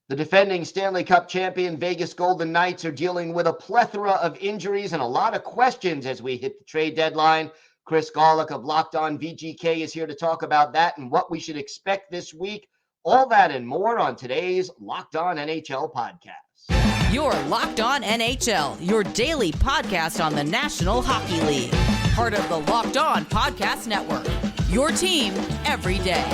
The defending Stanley Cup champion Vegas Golden Knights are dealing with a plethora of injuries and a lot of questions as we hit the trade deadline. Chris Gawlik of Locked On VGK is here to talk about that and what we should expect this week. All that and more on today's Locked On NHL podcast. You're Locked On NHL, your daily podcast on the National Hockey League. Part of the Locked On Podcast Network, your team every day.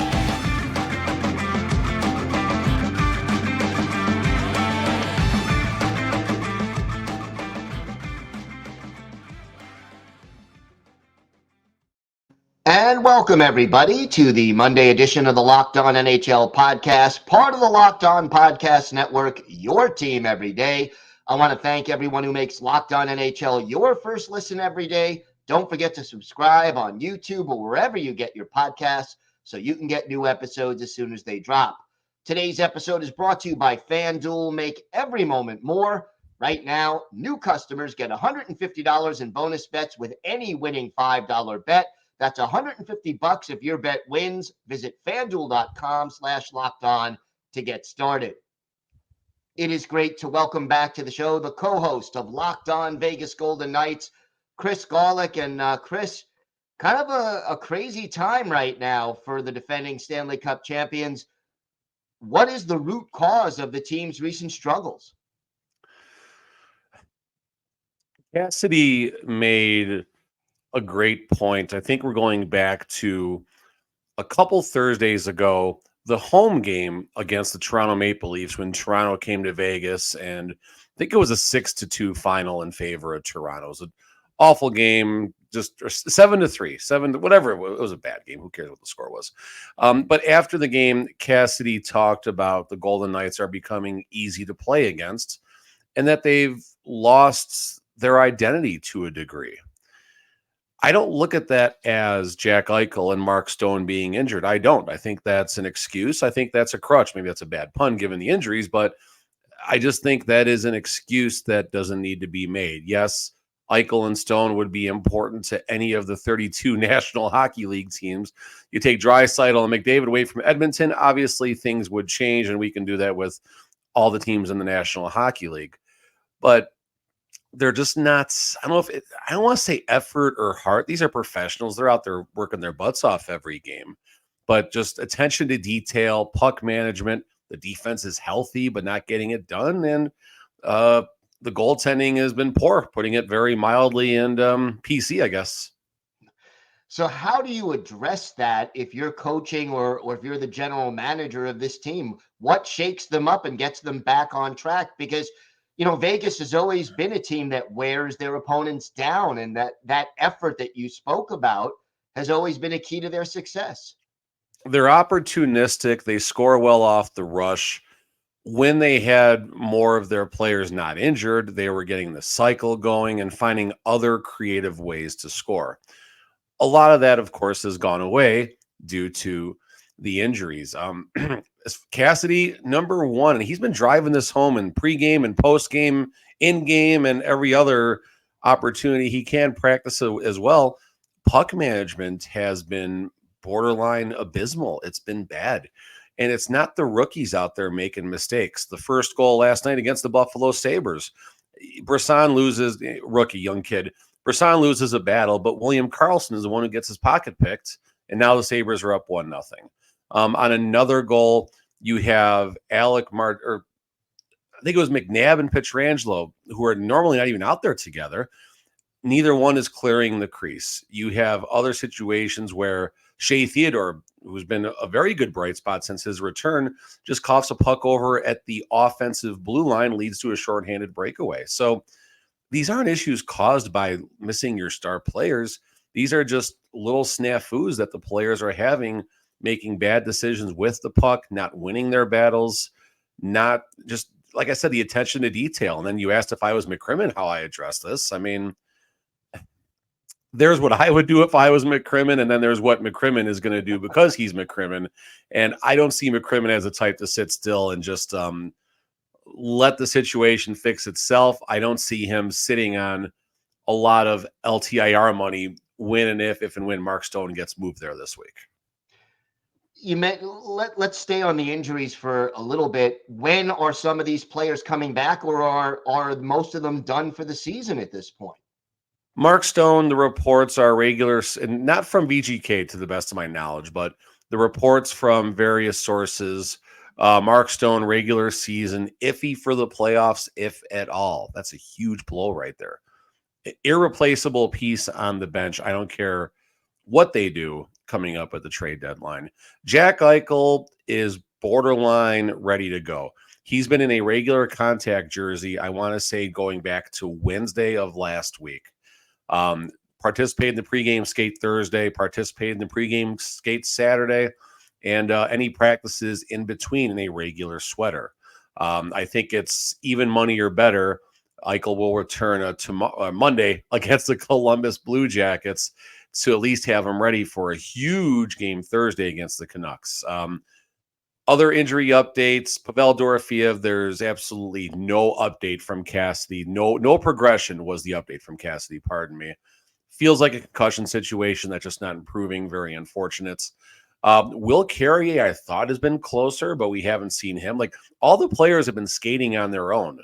And welcome, everybody, to the Monday edition of the Locked On NHL podcast, part of the Locked On Podcast Network, your team every day. I want to thank everyone who makes Locked On NHL your first listen every day. Don't forget to subscribe on YouTube or wherever you get your podcasts so you can get new episodes as soon as they drop. Today's episode is brought to you by FanDuel. Make every moment more. Right now, new customers get $150 in bonus bets with any winning $5 bet. That's $150 if your bet wins. Visit FanDuel.com/lockedon to get started. It is great to welcome back to the show the co-host of Locked On Vegas Golden Knights, Chris Gawlik. And Chris, kind of a crazy time right now for the defending Stanley Cup champions. What is the root cause of the team's recent struggles? Cassidy made a great point. I think we're going back to a couple Thursdays ago, the home game against the Toronto Maple Leafs when Toronto came to Vegas, and I think it was a 6-2 final in favor of Toronto. It was an awful game, just 7-3, whatever it was. It was a bad game. Who cares what the score was? But after the game, Cassidy talked about the Golden Knights are becoming easy to play against and that they've lost their identity to a degree. I don't look at that as Jack Eichel and Mark Stone being injured. I don't. I think that's an excuse. I think that's a crutch. Maybe that's a bad pun given the injuries, but I just think that is an excuse that doesn't need to be made. Yes, Eichel and Stone would be important to any of the 32 National Hockey League teams. You take Draisaitl and McDavid away from Edmonton, obviously things would change, and we can do that with all the teams in the National Hockey League. But they're just not, I don't want to say effort or heart. These are professionals. They're out there working their butts off every game. But just attention to detail, puck management. The defense is healthy, but not getting it done. And the goaltending has been poor, putting it very mildly and PC, I guess. So how do you address that if you're coaching or if you're the general manager of this team? What shakes them up and gets them back on track? Because Vegas has always been a team that wears their opponents down, and that effort that you spoke about has always been a key to their success. They're opportunistic. They score well off the rush. When they had more of their players not injured, they were getting the cycle going and finding other creative ways to score. A lot of that, of course, has gone away due to the injuries. Cassidy, number one, and he's been driving this home in pregame and postgame, in-game, and every other opportunity he can practice as well. Puck management has been borderline abysmal. It's been bad. And it's not the rookies out there making mistakes. The first goal last night against the Buffalo Sabres, Brisson loses, rookie, young kid. Brisson loses a battle, but William Karlsson is the one who gets his pocket picked, and now the Sabres are up 1-0. On another goal, you have Alec Martin, or I think it was McNabb and Pietrangelo, who are normally not even out there together. Neither one is clearing the crease. You have other situations where Shea Theodore, who's been a very good bright spot since his return, just coughs a puck over at the offensive blue line, leads to a shorthanded breakaway. So these aren't issues caused by missing your star players. These are just little snafus that the players are having, making bad decisions with the puck, not winning their battles, not just, like I said, the attention to detail. And then you asked if I was McCrimmon, how I address this. I mean, there's what I would do if I was McCrimmon, and then there's what McCrimmon is going to do because he's McCrimmon. And I don't see McCrimmon as a type to sit still and just let the situation fix itself. I don't see him sitting on a lot of LTIR money when and if and when Mark Stone gets moved there this week. let's stay on the injuries for a little bit. When are some of these players coming back, or are most of them done for the season at this point? Mark Stone, the reports are regular, and not from VGK to the best of my knowledge, but the reports from various sources. Mark Stone, regular season, iffy for the playoffs, if at all. That's a huge blow right there. Irreplaceable piece on the bench. I don't care what they do coming up at the trade deadline. Jack Eichel is borderline ready to go. He's been in a regular contact jersey, I want to say, going back to Wednesday of last week. Participated in the pregame skate Thursday, participated in the pregame skate Saturday, and any practices in between in a regular sweater. I think it's even money or better. Eichel will return Monday against the Columbus Blue Jackets to at least have him ready for a huge game Thursday against the Canucks. Other injury updates, Pavel Dorofeev, there's absolutely no update from Cassidy. No progression was the update from Cassidy, pardon me. Feels like a concussion situation that's just not improving. Very unfortunate. Will Carrier, I thought, has been closer, but we haven't seen him. Like, all the players have been skating on their own.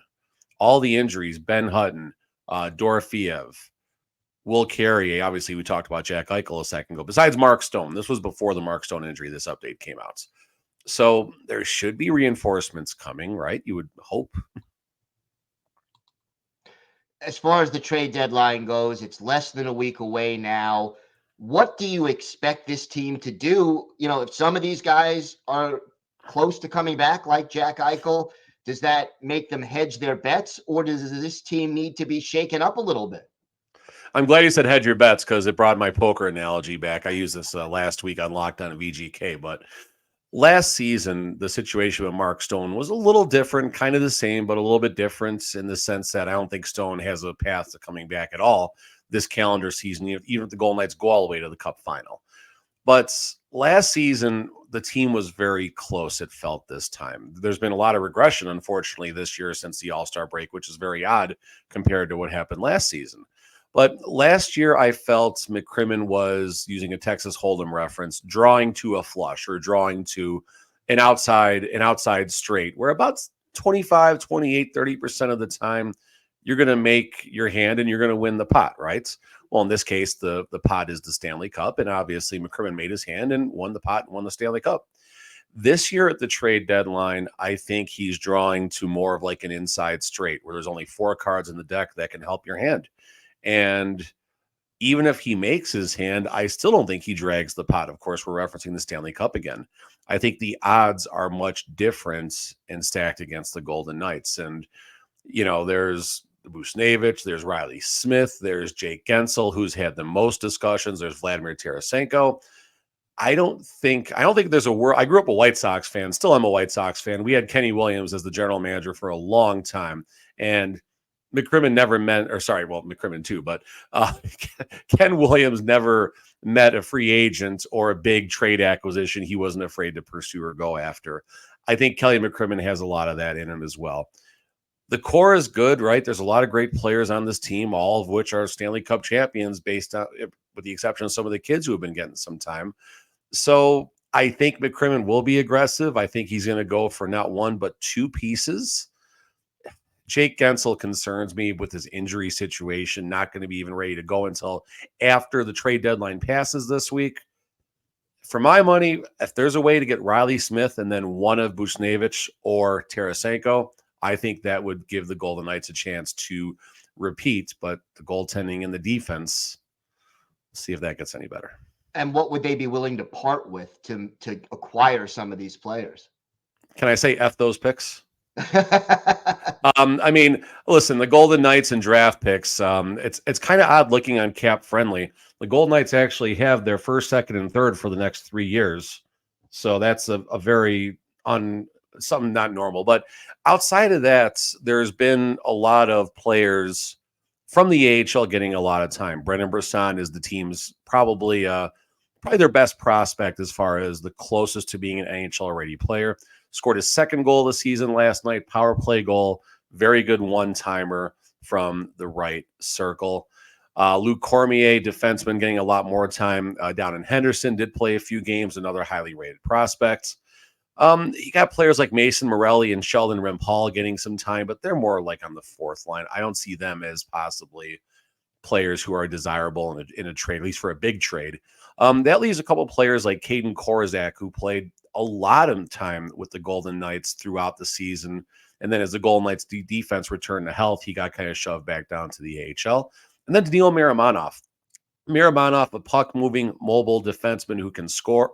All the injuries, Ben Hutton, Dorofeev, Will Carrier. Obviously, we talked about Jack Eichel a second ago. Besides Mark Stone, this was before the Mark Stone injury. This update came out. So there should be reinforcements coming, right? You would hope. As far as the trade deadline goes, it's less than a week away now. What do you expect this team to do? If some of these guys are close to coming back, like Jack Eichel, does that make them hedge their bets, or does this team need to be shaken up a little bit? I'm glad you said hedge your bets, because it brought my poker analogy back. I used this last week on Locked On VGK, but last season, the situation with Mark Stone was a little different, kind of the same, but a little bit different in the sense that I don't think Stone has a path to coming back at all this calendar season, even if the Golden Knights go all the way to the Cup final. But last season, the team was very close, it felt, this time. There's been a lot of regression, unfortunately, this year since the All-Star break, which is very odd compared to what happened last season. But last year, I felt McCrimmon was, using a Texas Hold'em reference, drawing to a flush or drawing to an outside straight, where about 25, 28, 30% of the time, you're going to make your hand and you're going to win the pot, right? Well, in this case, the pot is the Stanley Cup, and obviously McCrimmon made his hand and won the pot and won the Stanley Cup. This year at the trade deadline, I think he's drawing to more of like an inside straight, where there's only 4 cards in the deck that can help your hand. And even if he makes his hand, I still don't think he drags the pot. Of course, we're referencing the Stanley Cup again. I think the odds are much different and stacked against the Golden Knights. And, there's Buchnevich, there's Riley Smith, there's Jake Gensel, who's had the most discussions. There's Vladimir Tarasenko. I don't think there's a world. I grew up a White Sox fan. Still am a White Sox fan. We had Kenny Williams as the general manager for a long time. And McCrimmon never McCrimmon too, but Ken Williams never met a free agent or a big trade acquisition he wasn't afraid to pursue or go after. I think Kelly McCrimmon has a lot of that in him as well. The core is good, right? There's a lot of great players on this team, all of which are Stanley Cup champions, based on, with the exception of some of the kids who have been getting some time. So I think McCrimmon will be aggressive. I think he's going to go for not one, but 2 pieces. Jake Gensel concerns me with his injury situation, not going to be even ready to go until after the trade deadline passes this week. For my money, if there's a way to get Riley Smith and then one of Buchnevich or Tarasenko, I think that would give the Golden Knights a chance to repeat. But the goaltending and the defense, see if that gets any better. And what would they be willing to part with to acquire some of these players? Can I say F those picks? I mean, listen, the Golden Knights and draft picks, it's kind of odd looking on Cap Friendly. The Golden Knights actually have their first, second, and third for the next 3 years. So that's a very something not normal. But outside of that, there's been a lot of players from the AHL getting a lot of time. Brendan Brisson is the team's probably their best prospect as far as the closest to being an NHL ready player. Scored his second goal of the season last night, power play goal, very good one-timer from the right circle. Luke Cormier, defenseman, getting a lot more time down in Henderson, did play a few games, another highly rated prospect. You got players like Mason Morelli and Sheldon Rempal getting some time, but they're more like on the fourth line. I don't see them as possibly players who are desirable in a trade, at least for a big trade. That leaves a couple players like Caden Korzak, who played a lot of time with the Golden Knights throughout the season. And then as the Golden Knights defense returned to health, he got kind of shoved back down to the AHL. And then Daniil Miramonov. Miramonov, a puck-moving, mobile defenseman who can score.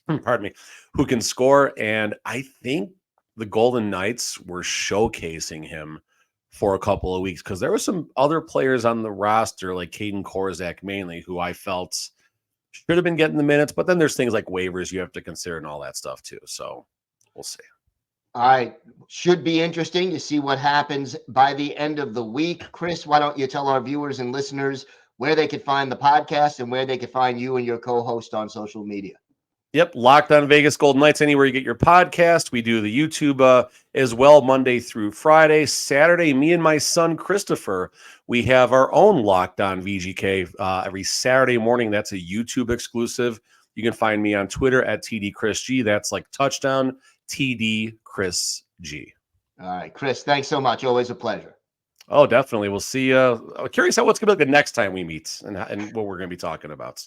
Pardon me, who can score. And I think the Golden Knights were showcasing him for a couple of weeks because there were some other players on the roster, like Caden Korzak mainly, who I felt should have been getting the minutes. But then there's things like waivers you have to consider and all that stuff too. So we'll see. All right. Should be interesting to see what happens by the end of the week. Chris, why don't you tell our viewers and listeners where they could find the podcast and where they could find you and your co-host on social media? Yep, Locked On Vegas Golden Knights, anywhere you get your podcast. We do the YouTube as well, Monday through Friday. Saturday, me and my son, Christopher, we have our own Locked On VGK every Saturday morning. That's a YouTube exclusive. You can find me on Twitter at TDChrisG. That's like touchdown, TD Chris G. All right, Chris, thanks so much. Always a pleasure. Oh, definitely. We'll see. I'm curious what's going to be like the next time we meet and what we're going to be talking about.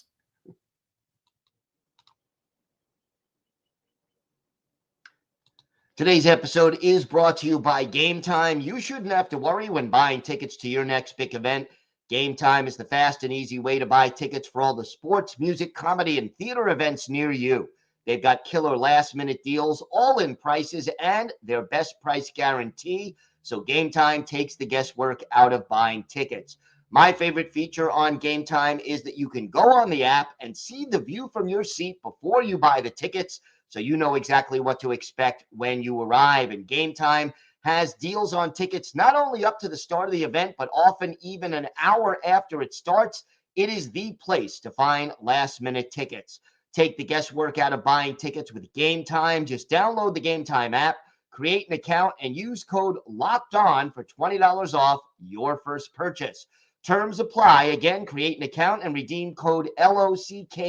Today's episode is brought to you by Game Time. You shouldn't have to worry when buying tickets to your next big event. Game Time is the fast and easy way to buy tickets for all the sports, music, comedy, and theater events near you. They've got killer last-minute deals, all-in prices, and their best price guarantee. So Game Time takes the guesswork out of buying tickets. My favorite feature on Game Time is that you can go on the app and see the view from your seat before you buy the tickets, so you know exactly what to expect when you arrive. And Game Time has deals on tickets not only up to the start of the event, but often even an hour after it starts. It is the place to find last-minute tickets. Take the guesswork out of buying tickets with Game Time. Just download the Game Time app, create an account, and use code LOCKEDON for $20 off your first purchase. Terms apply. Again, create an account and redeem code LOCKEDON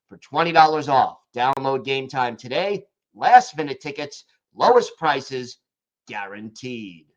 for $20 off. Download Game Time today. Last minute tickets, lowest prices guaranteed.